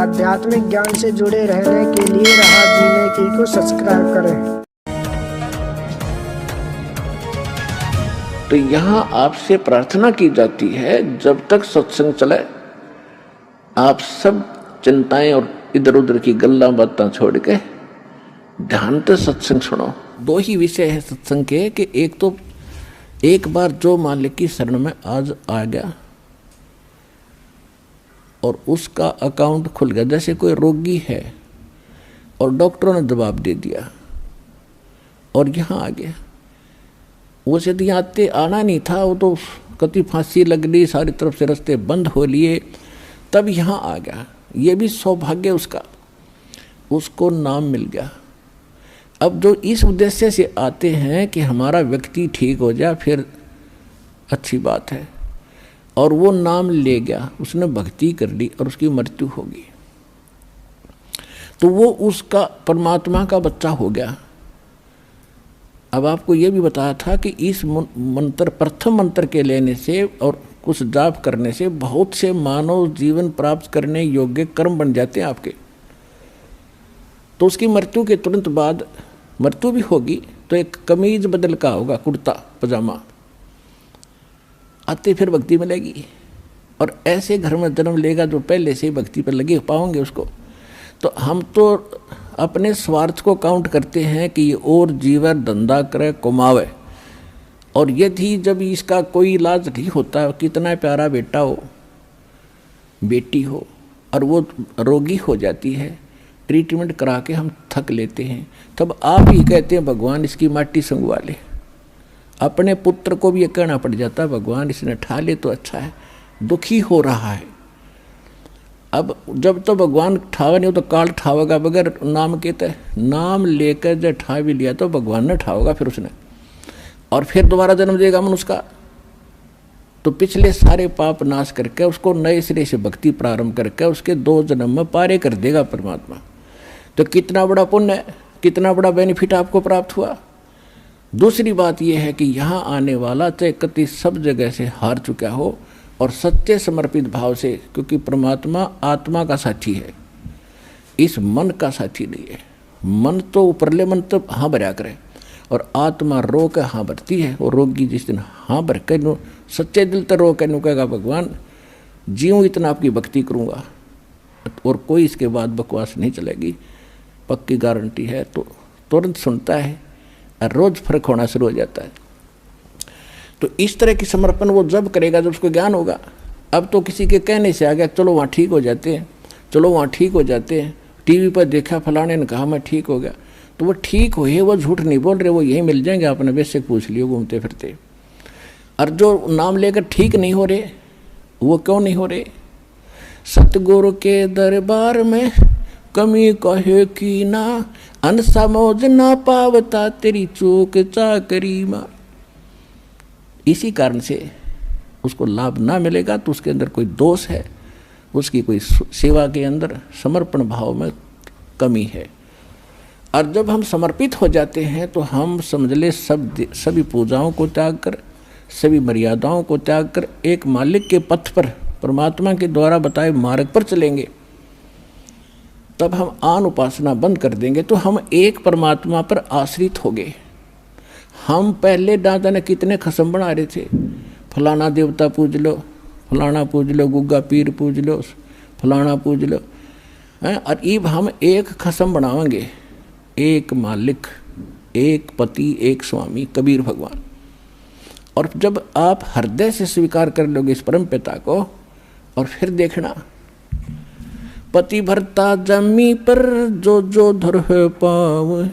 आध्यात्मिक ज्ञान से जुड़े रहने के लिए राह जीने की को सब्सक्राइब करें। तो यहाँ आपसे प्रार्थना की जाती है, जब तक सत्संग चले आप सब चिंताएं और इधर उधर की गल्ला बातें छोड़ के ध्यान से सत्संग सुनो। दो ही विषय है सत्संग के कि एक तो एक बार जो मालिक की शरण में आज आ गया और उसका अकाउंट खुल गया, जैसे कोई रोगी है और डॉक्टरों ने जवाब दे दिया और यहाँ आ गया, वो यदि आते आना नहीं था, वो तो कति फांसी लग गई, सारी तरफ से रास्ते बंद हो लिए, तब यहाँ आ गया। ये भी सौभाग्य उसका, उसको नाम मिल गया। अब जो इस उद्देश्य से आते हैं कि हमारा व्यक्ति ठीक हो जाए, फिर अच्छी बात है, और वो नाम ले गया, उसने भक्ति कर ली और उसकी मृत्यु होगी, तो वो उसका परमात्मा का बच्चा हो गया। अब आपको ये भी बताया था कि इस मंत्र, प्रथम मंत्र के लेने से और कुछ जाप करने से बहुत से मानव जीवन प्राप्त करने योग्य कर्म बन जाते हैं आपके। तो उसकी मृत्यु के तुरंत बाद मृत्यु भी होगी तो एक कमीज बदल का होगा, कुर्ता पजामा, आते फिर भक्ति मिलेगी। और ऐसे घर में जन्म लेगा जो पहले से भक्ति पर लगे पाओगे उसको। तो हम तो अपने स्वार्थ को काउंट करते हैं कि ये और जीवन धंधा करे कमावे, और यदि जब इसका कोई इलाज नहीं होता, कितना प्यारा बेटा हो बेटी हो और वो रोगी हो जाती है, ट्रीटमेंट करा के हम थक लेते हैं, तब आप ही कहते हैं भगवान इसकी माटी संगवा ले। अपने पुत्र को भी ये कहना पड़ जाता है भगवान इसने ठा ले तो अच्छा है, दुखी हो रहा है। अब जब तो भगवान ठावा नहीं हो तो काल ठावेगा बगैर नाम के, तय नाम लेकर जब ठा भी लिया तो भगवान ने ठावेगा फिर उसने, और फिर दोबारा जन्म देगा मनुष्य का। तो पिछले सारे पाप नाश करके उसको नए सिरे से भक्ति प्रारंभ करके उसके 2 जन्म में पारे कर देगा परमात्मा। तो कितना बड़ा पुण्य है, कितना बड़ा बेनिफिट आपको प्राप्त हुआ। दूसरी बात यह है कि यहाँ आने वाला चाहे कति सब जगह से हार चुका हो और सच्चे समर्पित भाव से, क्योंकि परमात्मा आत्मा का साथी है, इस मन का साथी नहीं है। मन तो ऊपरले मन तो हाँ भरा करे और आत्मा रो के हाँ भरती है। और रोगी जिस दिन हाँ भर के नो सच्चे दिल तो रो के नु कहेगा भगवान जीऊँ इतना आपकी भक्ति करूँगा और कोई इसके बाद बकवास नहीं चलेगी, पक्की गारंटी है। तो तुरंत सुनता है और रोज फर्क होना शुरू हो जाता है। तो इस तरह की समर्पण वो जब करेगा जब उसको ज्ञान होगा। अब तो किसी के कहने से आ गया चलो वहाँ ठीक हो जाते हैं, चलो वहाँ ठीक हो जाते हैं, टीवी पर देखा फलाने ने कहा मैं ठीक हो गया, तो वो ठीक हो है, वो झूठ नहीं बोल रहे, वो यही मिल जाएंगे, आपने बेशक पूछ लियो घूमते फिरते। और जो नाम लेकर ठीक नहीं हो रहे, वो क्यों नहीं हो रहे? सतगुरु के दरबार में कमी कहे की ना, अनसमोज ना पावता तेरी चूक चाकरी माँ। इसी कारण से उसको लाभ ना मिलेगा तो उसके अंदर कोई दोष है, उसकी कोई सेवा के अंदर समर्पण भाव में कमी है। और जब हम समर्पित हो जाते हैं तो हम समझ ले सभी पूजाओं को त्याग कर, सभी मर्यादाओं को त्याग कर एक मालिक के पथ पर, परमात्मा के द्वारा बताए मार्ग पर चलेंगे। तब हम आन उपासना बंद कर देंगे तो हम एक परमात्मा पर आश्रित हो गए। हम पहले दादा ने कितने खसम बना रहे थे, फलाना देवता पूज लो, फलाना पूज लो, गुग्गा पीर पूज लो, फलाना पूज लो, और अब हम एक खसम बनाएंगे, एक मालिक, एक पति, एक स्वामी, कबीर भगवान। और जब आप हृदय से स्वीकार कर लोगे इस परम पिता को, और फिर देखना पति भरता जमी पर जो जो धर है पाव,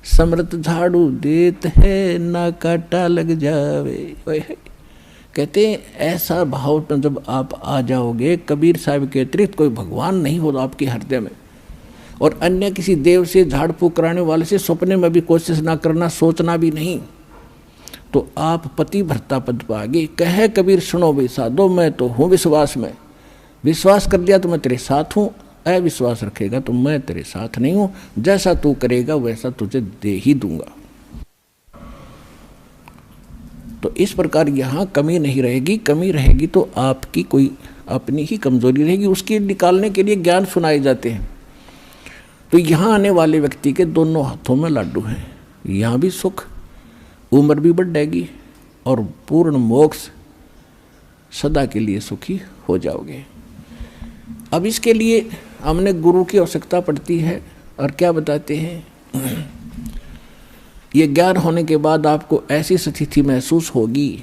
समृत झाड़ू देत है ना काटा लग जावे। कहते हैं ऐसा भाव में जब आप आ जाओगे, कबीर साहब के अतिरिक्त कोई भगवान नहीं होगा आपके हृदय में, और अन्य किसी देव से झाड़ फूक कराने वाले से सपने में भी कोशिश ना करना, सोचना भी नहीं, तो आप पति भरता पद पाओगे। कहे कबीर सुनो भी साधो, मैं तो हूँ विश्वास में, विश्वास कर लिया तो मैं तेरे साथ हूँ, अविश्वास रखेगा तो मैं तेरे साथ नहीं हूँ, जैसा तू करेगा वैसा तुझे दे ही दूंगा। तो इस प्रकार यहाँ कमी नहीं रहेगी। कमी रहेगी तो आपकी कोई अपनी ही कमजोरी रहेगी, उसकी निकालने के लिए ज्ञान सुनाए जाते हैं। तो यहाँ आने वाले व्यक्ति के दोनों हाथों में लाडू हैं, यहाँ भी सुख, उम्र भी बढ़ेगी और पूर्ण मोक्ष, सदा के लिए सुखी हो जाओगे। अब इसके लिए हमने गुरु की आवश्यकता पड़ती है। और क्या बताते हैं, ये ज्ञान होने के बाद आपको ऐसी स्थिति महसूस होगी,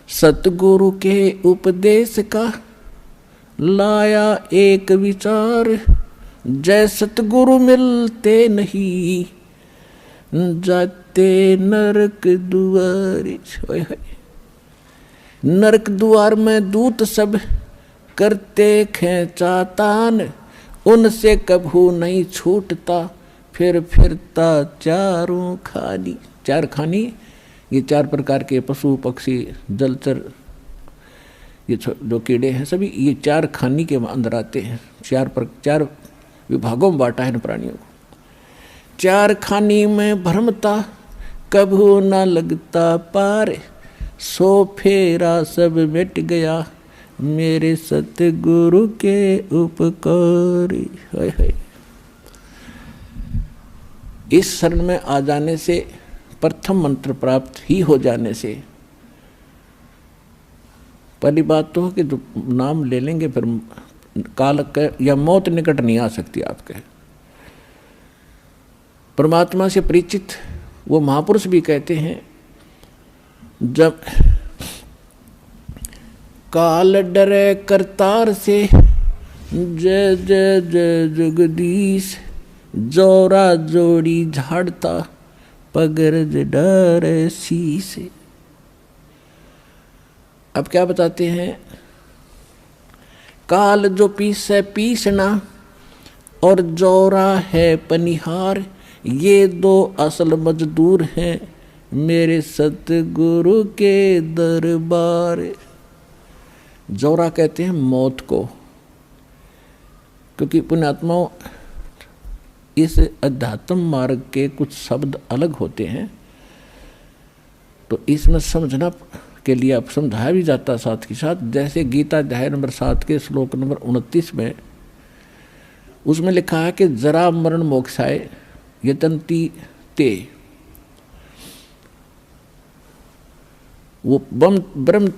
सतगुरु के उपदेश का लाया एक विचार, जय सतगुरु मिलते नहीं जाते नरक दुआर। नरक द्वार में दूत सब करते खेचातान, उनसे कभू नहीं छूटता फिर फिरता चारों खानी। चार खानी, ये चार प्रकार के पशु पक्षी जलचर, ये जो कीड़े हैं सभी ये चार खानी के अंदर आते हैं। चार विभागों में बांटा है इन प्राणियों को। चार खानी में भ्रमता कभू न लगता पार, सो फेरा सब मिट गया मेरे सतगुरु के उपकार। इस शरण में आ जाने से, प्रथम मंत्र प्राप्त ही हो जाने से, पहली बात तो कि जो नाम ले लेंगे फिर काल या मौत निकट नहीं आ सकती आपके। परमात्मा से परिचित वो महापुरुष भी कहते हैं, जब काल डरे करतार से जय जय जय जगदीश, जोरा जोड़ी झाड़ता पगरज डरे शीश। अब क्या बताते हैं, काल जो पीसे पीसना और जोरा है पनिहार, ये दो असल मजदूर हैं मेरे सतगुरु के दरबार। जोरा कहते हैं मौत को, क्योंकि पुण्यात्माओं इस अध्यात्म मार्ग के कुछ शब्द अलग होते हैं, तो इसमें समझना के लिए अब समझाया भी जाता साथ के साथ। जैसे गीता अध्याय नंबर 7 के श्लोक नंबर 29 में उसमें लिखा है कि जरा मरण मोक्षाय यतन्ति ते, वो ब्रह्म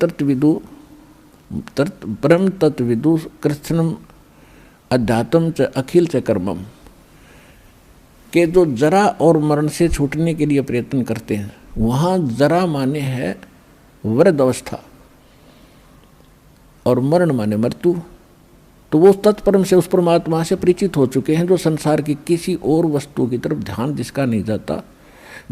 तत्विदु कृष्णम अध्यात्म च अखिल च कर्मम, के जो जरा और मरण से छूटने के लिए प्रयत्न करते हैं, वहाँ जरा माने है वृद्ध अवस्था और मरण माने मृत्यु। तो वो तत्परम से उस परमात्मा से परिचित हो चुके हैं, जो संसार की किसी और वस्तु की तरफ ध्यान जिसका नहीं जाता,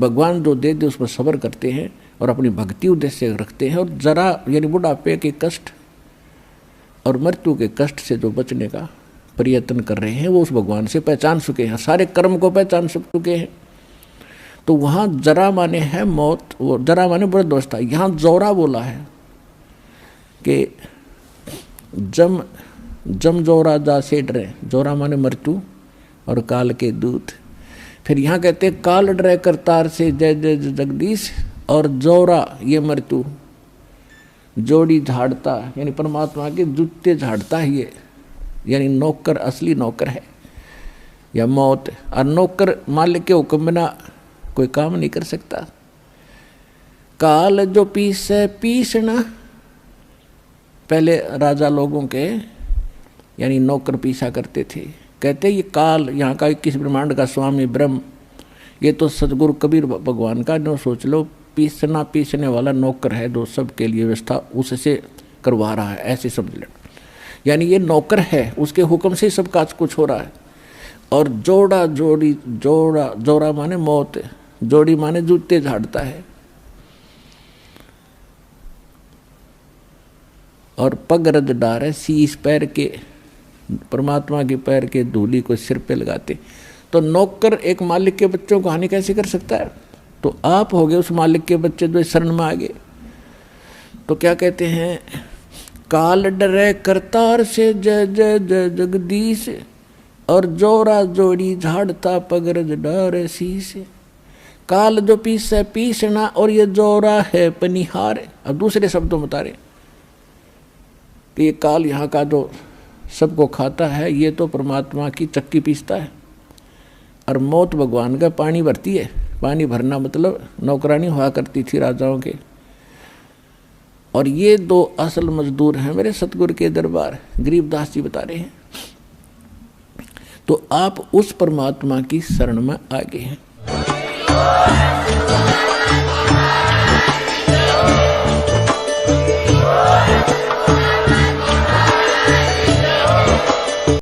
भगवान जो दे दे उस पर सब्र करते हैं और अपनी भक्ति उद्देश्य रखते हैं। और जरा यानी बुढ़ापे के कष्ट और मृत्यु के कष्ट से जो बचने का प्रयत्न कर रहे हैं, वो उस भगवान से पहचान चुके हैं, सारे कर्म को पहचान चुके हैं। तो वहाँ जरा माने है मौत, वो जरा माने वृद्ध अवस्था। यहाँ जोरा बोला है कि जम जोरा जा से डरे, जोरा माने मृत्यु और काल के दूत। फिर यहाँ कहते काल डरे करतार से जय जय जगदीश, और जोरा ये मृत्यु जोड़ी झाड़ता, यानी परमात्मा के जूते झाड़ता है ये, यानी नौकर असली नौकर है या मौत। और नौकर मालिक के हुक्म बिना कोई काम नहीं कर सकता। काल जो पीसे पीसना, पहले राजा लोगों के यानी नौकर पीसा करते थे। कहते ये काल यहाँ का 21 ब्रह्मांड का स्वामी ब्रह्म, ये तो सतगुरु कबीर भगवान का जो सोच लो पीसने वाला नौकर है, जो सबके लिए व्यवस्था उससे करवा रहा है, ऐसे समझ लो। यानी ये नौकर है, उसके हुक्म से सब काज कुछ हो रहा है। और जोड़ा जोड़ी जोड़ा माने मौत, जोड़ी माने जूते झाड़ता है। और पग रद डार है, शीश पैर के, परमात्मा के पैर के धूली को सिर पे लगाते। तो नौकर एक मालिक के बच्चों को हानि कैसे कर सकता है? तो आप हो गए उस मालिक के बच्चे जो शरण में आ गए। तो क्या कहते हैं, काल डरे करतार से जय जय जय जगदीश, और जोरा जोड़ी झाड़ता पगरज डारे शीश। काल जो पीसे पीसना, और ये जोरा है पनिहार। अब दूसरे शब्दों बता रहे, कि ये काल यहाँ का जो सबको खाता है, ये तो परमात्मा की चक्की पीसता है, और मौत भगवान का पानी भरती है। पानी भरना मतलब नौकरानी हुआ करती थी राजाओं के। और ये दो असल मजदूर हैं मेरे सतगुरु के दरबार। गरीबदास जी बता रहे हैं, तो आप उस परमात्मा की शरण में आ गए हैं।